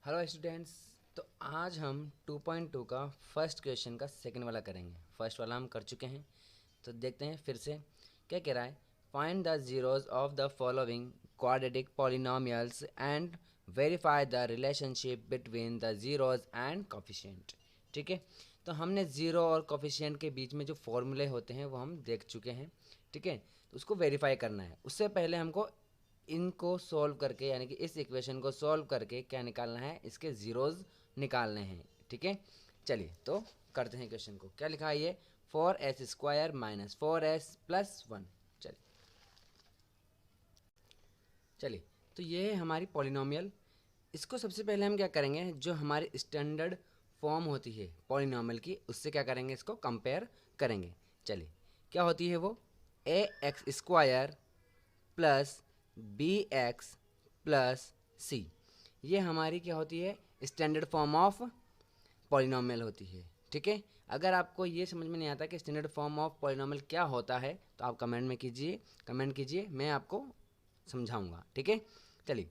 Hello students. तो आज हम 2.2 का फर्स्ट क्वेश्चन का सेकंड वाला करेंगे। फर्स्ट वाला हम कर चुके हैं, तो देखते हैं फिर से क्या कह रहा है। Find the zeros of the following quadratic polynomials and verify the relationship between the zeros and coefficient. ठीक है, तो हमने ज़ीरो और कोफिशिएंट के बीच में जो फॉर्मूले होते हैं वो हम देख चुके हैं। ठीक है, तो उसको वेरीफाई करना है। उससे पहले हमको इनको सॉल्व करके, यानी कि इस इक्वेशन को सॉल्व करके क्या निकालना है, इसके ज़ीरोज़ निकालने हैं। ठीक है, चलिए तो करते हैं क्वेश्चन को। क्या लिखा है ये, 4s² माइनस 4s+1। चलिए तो ये है हमारी पॉलिनोमियल। इसको सबसे पहले हम क्या करेंगे, जो हमारी स्टैंडर्ड फॉर्म होती है पॉलिनोमियल की, उससे क्या करेंगे, इसको कंपेयर करेंगे। चलिए क्या होती है वो, ax² plus bx plus c, ये हमारी क्या होती है, स्टैंडर्ड फॉर्म ऑफ पॉलिनोमियल होती है। ठीक है, अगर आपको ये समझ में नहीं आता कि स्टैंडर्ड फॉर्म ऑफ पॉलिनोमियल क्या होता है तो आप कमेंट कीजिए, मैं आपको समझाऊंगा। ठीक है, चलिए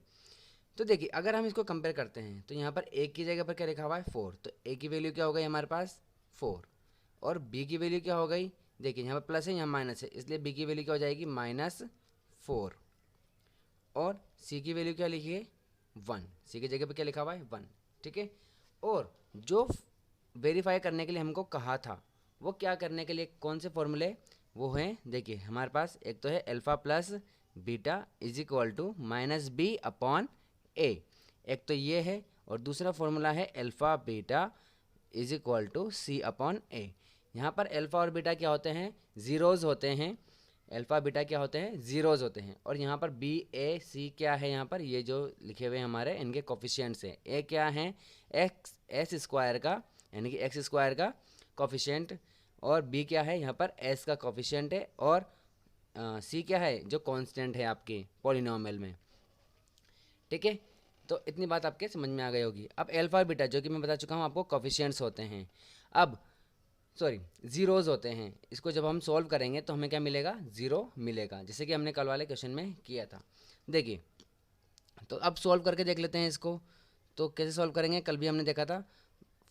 तो देखिए, अगर हम इसको कंपेयर करते हैं तो यहाँ पर a की जगह पर क्या लिखा हुआ है 4, तो a की वैल्यू क्या हो गई हमारे पास 4, और b की वैल्यू क्या हो गई, देखिए यहाँ पर प्लस है यहाँ माइनस है, इसलिए b की वैल्यू क्या हो जाएगी -4, और c की वैल्यू क्या लिखी है 1, c की जगह पे क्या लिखा हुआ है 1। ठीक है, और जो वेरीफाई करने के लिए हमको कहा था वो क्या करने के लिए, कौन से फॉर्मूले, वो हैं, देखिए हमारे पास एक तो है alpha plus beta is equal to -b/a, एक तो ये है, और दूसरा फॉर्मूला है alpha beta is equal to c/a। यहाँ पर अल्फ़ा और बीटा क्या होते हैं, ज़ीरोज़ होते हैं। अल्फ़ा बीटा क्या होते हैं, ज़ीरोज़ होते हैं। और यहाँ पर बी ए सी क्या है, यहाँ पर ये जो लिखे हुए हैं हमारे, इनके कोफिशिएंट्स हैं। ए क्या है, s² का, यानी कि x² का कोफिशिएंट, और बी क्या है, यहाँ पर s का कोफिशिएंट है, और सी क्या है, जो कांस्टेंट है आपके पॉलिनोमियल में। ठीक है, तो इतनी बात आपके समझ में आ गई होगी। अब अल्फ़ा और बीटा, जो कि मैं बता चुका हूँ आपको, कोफिशिएंट्स होते हैं। अब सॉरी, ज़ीरोज़ होते हैं। इसको जब हम सॉल्व करेंगे तो हमें क्या मिलेगा, ज़ीरो मिलेगा, जैसे कि हमने कल वाले क्वेश्चन में किया था। देखिए तो अब सॉल्व करके देख लेते हैं इसको। तो कैसे सॉल्व करेंगे, कल भी हमने देखा था,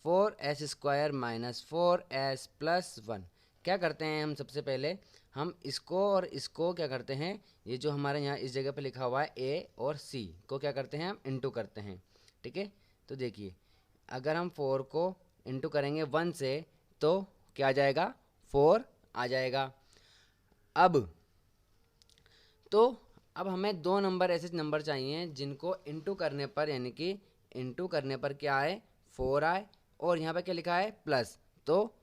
4s² माइनस 4s+1। क्या करते हैं हम, सबसे पहले हम इसको और इसको क्या करते हैं, ये जो हमारे यहाँ इस जगह पे लिखा हुआ है a और c को क्या करते हैं, हम इंटू करते हैं। ठीक है, तो देखिए अगर हम 4 को इंटू करेंगे 1 से तो क्या आ जाएगा, 4 आ जाएगा। अब तो अब हमें दो नंबर, ऐसे नंबर चाहिए जिनको इंटू करने पर, यानी कि इंटू करने पर क्या आए, 4 आए, और यहाँ पे क्या लिखा है प्लस, तो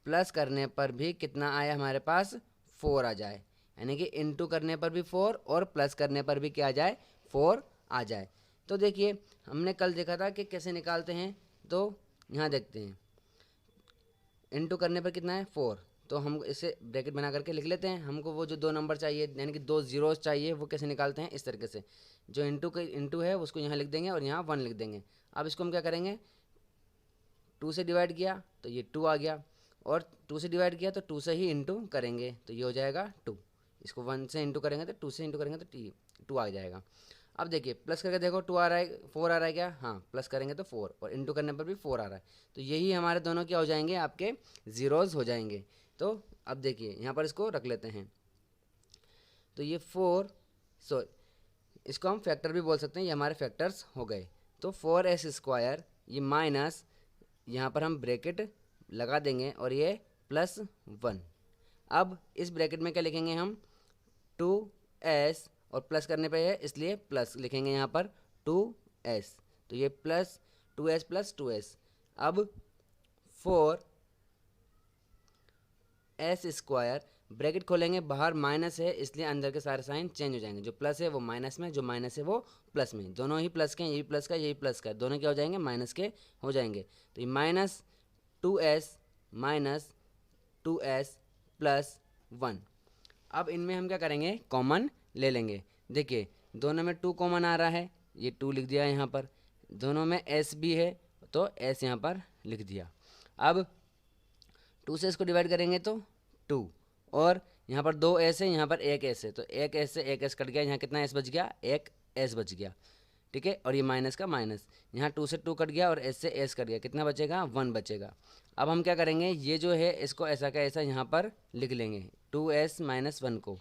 प्लस करने पर भी कितना आए हमारे पास, 4 आ जाए, यानी कि इंटू करने पर भी 4 और प्लस करने पर भी क्या आ जाए, 4 आ जाए। तो देखिए हमने कल देखा था कि कैसे निकालते हैं, तो यहाँ देखते हैं, इंटू करने पर कितना है 4, तो हम इसे ब्रैकेट बना करके लिख लेते हैं। हमको वो जो दो नंबर चाहिए, यानी कि दो जीरोस चाहिए, वो कैसे निकालते हैं, इस तरीके से, जो इंटू है उसको यहाँ लिख देंगे और यहाँ 1 लिख देंगे। अब इसको हम क्या करेंगे, 2 से डिवाइड किया तो ये 2 आ गया, और 2 से डिवाइड किया तो 2 से ही इंटू करेंगे तो ये हो जाएगा 2। इसको 1 से इंटू करेंगे तो 2 से इंटू करेंगे तो 2 आ जाएगा। अब देखिए प्लस करके देखो, 2 आ रहा है, 4 आ रहा है क्या, हाँ, प्लस करेंगे तो 4, और इंटू करने पर भी 4 आ रहा है, तो यही हमारे दोनों क्या हो जाएंगे, आपके ज़ीरोज़ हो जाएंगे। तो अब देखिए यहाँ पर इसको रख लेते हैं, तो ये 4, सो इसको हम फैक्टर भी बोल सकते हैं, ये हमारे फैक्टर्स हो गए। तो 4s², ये माइनस, यहाँ पर हम ब्रैकेट लगा देंगे, और ये +1। अब इस ब्रैकेट में क्या लिखेंगे हम, 2s, और प्लस करने पे है इसलिए प्लस लिखेंगे यहाँ पर 2s, तो ये प्लस 2s + 2s। अब 4s², ब्रैकेट खोलेंगे, बाहर माइनस है इसलिए अंदर के सारे साइन चेंज हो जाएंगे, जो प्लस है वो माइनस में, जो माइनस है वो प्लस में, दोनों ही प्लस के हैं, यही प्लस का यही प्लस का, दोनों क्या हो जाएंगे, माइनस के हो जाएंगे। तो ये -2s -2s+1। अब इनमें हम क्या करेंगे, कॉमन ले लेंगे। देखिए दोनों में 2 कॉमन आ रहा है, ये 2 लिख दिया यहाँ पर, दोनों में s भी है तो s यहाँ पर लिख दिया। अब 2 से इसको डिवाइड करेंगे तो 2, और यहाँ पर 2s है, यहाँ पर 1s है, तो 1s से 1s कट गया, यहाँ कितना s बच गया, 1s बच गया। ठीक है, और ये माइनस का माइनस, यहाँ 2 से 2 कट गया और एस से एस कट गया, कितना बचेगा 1 बचेगा। अब हम क्या करेंगे, ये जो है इसको ऐसा का ऐसा यहाँ पर लिख लेंगे 2s-1 को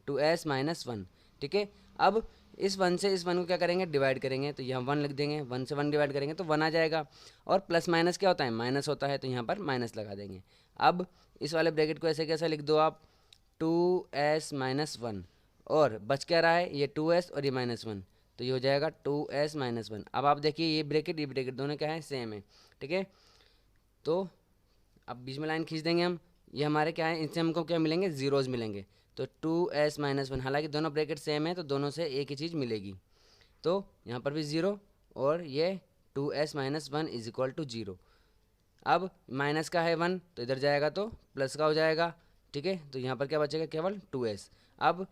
2s-1, ठीक है। अब इस 1 से इस 1 को क्या करेंगे, डिवाइड करेंगे, तो यहाँ 1 लिख देंगे, 1 से 1 डिवाइड करेंगे तो 1 आ जाएगा। और प्लस माइनस क्या होता है, माइनस होता है, तो यहाँ पर माइनस लगा देंगे। अब इस वाले ब्रैकेट को ऐसे कैसा लिख दो आप 2s-1, और बच क्या रहा है, ये 2s और ये -1, तो ये हो जाएगा 2s-1। अब आप देखिए ये ब्रैकेट दोनों क्या है, सेम है, ठीक है। तो अब बीच में लाइन खींच देंगे हम, ये हमारे क्या है, इनसे हमको क्या मिलेंगे, जीरोज मिलेंगे। तो 2s-1, हालांकि दोनों ब्रैकेट सेम है तो दोनों से एक ही चीज़ मिलेगी, तो यहाँ पर भी ज़ीरो और ये 2s-1 इज इक्वल टू 0। अब माइनस का है 1 तो इधर जाएगा तो प्लस का हो जाएगा, ठीक है। तो यहाँ पर क्या बचेगा, केवल 2s। अब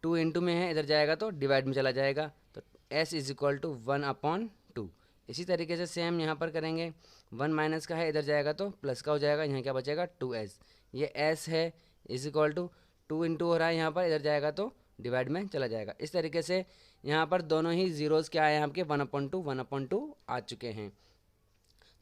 2 इंटू में है, इधर जाएगा तो डिवाइड में चला जाएगा, तो s इज इक्वल टू 1/2। इसी तरीके से सेम यहाँ पर करेंगे, 1 माइनस का है, इधर जाएगा तो प्लस का हो जाएगा, यहाँ क्या बचेगा 2s। ये s है इज इक्वल टू 2 इंटू हो रहा है यहाँ पर, इधर जाएगा तो डिवाइड में चला जाएगा। इस तरीके से यहाँ पर दोनों ही जीरोज़ क्या है आपके 1/2 आ चुके हैं।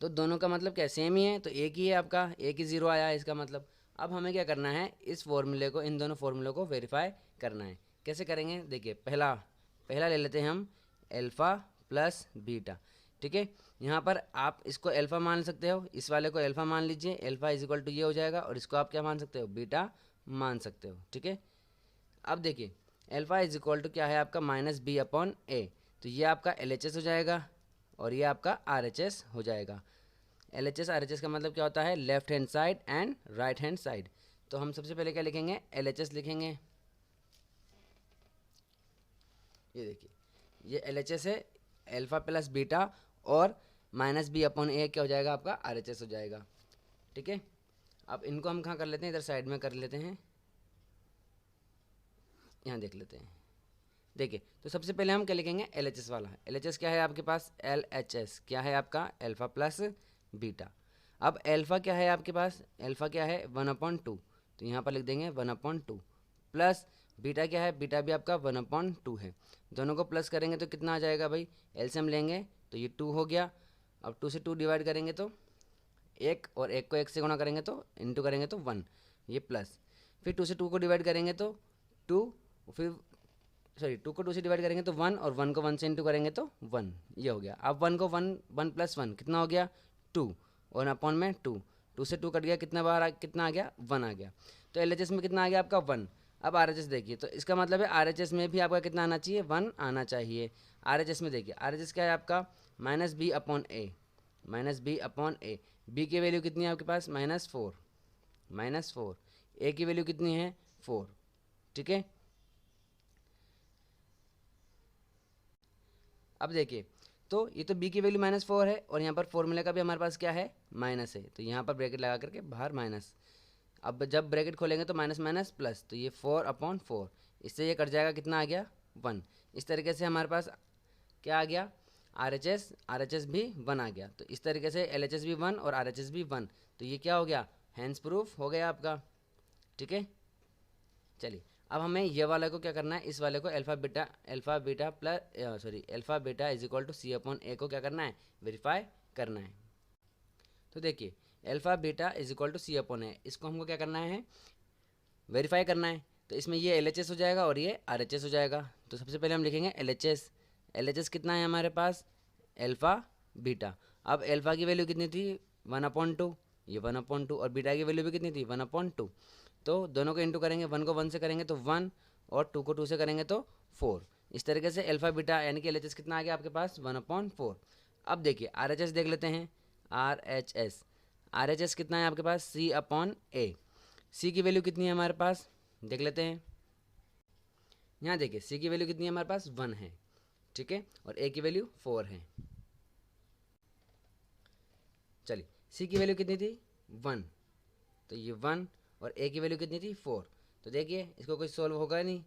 तो दोनों का मतलब क्या सेम ही है, तो एक ही है आपका, एक ही ज़ीरो आया है इसका मतलब। अब हमें क्या करना है, इस फॉर्मूले को, इन दोनों फॉर्मूले को वेरीफाई करना है। कैसे करेंगे, देखिए पहला ले लेते हैं हम अल्फ़ा प्लस बीटा, ठीक है। यहाँ पर आप इसको अल्फ़ा मान सकते हो, इस वाले को अल्फ़ा मान लीजिए, अल्फ़ा इज इक्वल टू ये हो जाएगा, और इसको आप क्या मान सकते हो, बीटा मान सकते हो, ठीक है। अब देखिए अल्फ़ा इज इक्वल टू क्या है आपका -b/a, तो ये आपका LHS हो जाएगा और ये आपका RHS हो जाएगा। LHS RHS का मतलब क्या होता है, left hand side and right hand side. तो हम सबसे पहले क्या लिखेंगे, LHS लिखेंगे, ये देखिए ये LHS है, अल्फ़ा प्लस बीटा, और -b/a क्या हो जाएगा आपका RHS हो जाएगा, ठीक है। अब इनको हम कहाँ कर लेते हैं, इधर साइड में कर लेते हैं, यहाँ देख लेते हैं। देखिए तो सबसे पहले हम क्या लिखेंगे, LHS वाला। LHS क्या है आपके पास, LHS क्या है आपका अल्फ़ा प्लस बीटा। अब अल्फ़ा क्या है आपके पास, अल्फ़ा क्या है 1/2, तो यहाँ पर लिख देंगे 1/2, प्लस बीटा क्या है, बीटा भी आपका 1/2 है। दोनों को प्लस करेंगे तो कितना आ जाएगा भाई, एलसीएम लेंगे तो ये 2 हो गया। अब 2 से 2 डिवाइड करेंगे तो 1, और 1 को 1 से गुणा करेंगे तो इंटू करेंगे तो 1, ये प्लस। फिर 2 से 2 को डिवाइड करेंगे तो 2, फिर 2 को 2 से डिवाइड करेंगे तो 1, और 1 को 1 से इंटू करेंगे तो 1, ये हो गया। अब 1 को 1 प्लस 1 कितना हो गया 2, और अपॉन में 2 से 2 कट गया, कितना बार कितना आ गया 1 आ गया। तो LHS में कितना आ गया आपका 1। अब RHS देखिए, तो इसका मतलब है RHS में भी आपका कितना आना चाहिए, 1 आना चाहिए। RHS में देखिए, RHS क्या है आपका -b/a, -b/a। b की वैल्यू कितनी है आपके पास -4, a की वैल्यू कितनी है 4, ठीक है। अब देखिए तो ये तो b की वैल्यू -4 है, और यहाँ पर फॉर्मूले का भी हमारे पास क्या है माइनस है, तो यहाँ पर ब्रैकेट लगा करके बाहर माइनस। अब जब ब्रैकेट खोलेंगे तो माइनस माइनस प्लस, तो ये 4/4, इससे ये कट जाएगा, कितना आ गया 1। इस तरीके से हमारे पास क्या आ गया, RHS भी 1 आ गया। तो इस तरीके से LHS भी 1 और RHS भी 1, तो ये क्या हो गया, हैंड्स प्रूफ हो गया आपका, ठीक है। चलिए अब हमें ये वाले को क्या करना है, इस वाले को alpha beta is equal to C/A को क्या करना है, वेरीफाई करना है। तो देखिए alpha beta is equal to C/A, इसको हमको क्या करना है, वेरीफाई करना है। तो इसमें ये LHS हो जाएगा और ये RHS हो जाएगा। तो सबसे पहले हम लिखेंगे LHS कितना है हमारे पास, अल्फ़ा बीटा। अब अल्फ़ा की वैल्यू कितनी थी 1/2, ये 1/2, और बीटा की वैल्यू भी कितनी थी 1/2। तो दोनों को इंटू करेंगे, 1 को 1 से करेंगे तो 1, और 2 को 2 से करेंगे तो 4। इस तरीके से अल्फ़ा बीटा यानी कि LHS कितना आ गया आपके पास 1/4। अब देखिए RHS देख लेते हैं, RHS कितना है आपके पास C/A। C की वैल्यू कितनी है हमारे पास, देख लेते हैं। यहाँ देखिए C की वैल्यू कितनी है हमारे पास 1 है, ठीक है, और A की वैल्यू 4 है। चलिए C की वैल्यू कितनी थी 1, तो ये 1, और A की वैल्यू कितनी थी 4। तो देखिए इसको कोई सॉल्व होगा नहीं,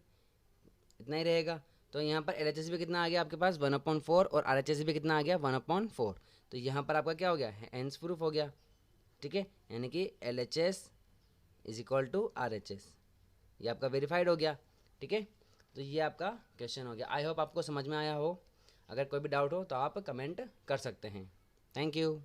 इतना ही रहेगा। तो यहाँ पर LHS भी कितना आ गया आपके पास 1/4, और RHS भी कितना आ गया 1/4। तो यहाँ पर आपका क्या हो गया, हैंड्स प्रूफ हो गया, ठीक है, यानी कि LHS is equal to RHS, ये आपका वेरीफाइड हो गया, ठीक है। तो ये आपका क्वेश्चन हो गया। आई होप आपको समझ में आया हो। अगर कोई भी डाउट हो तो आप कमेंट कर सकते हैं। Thank you.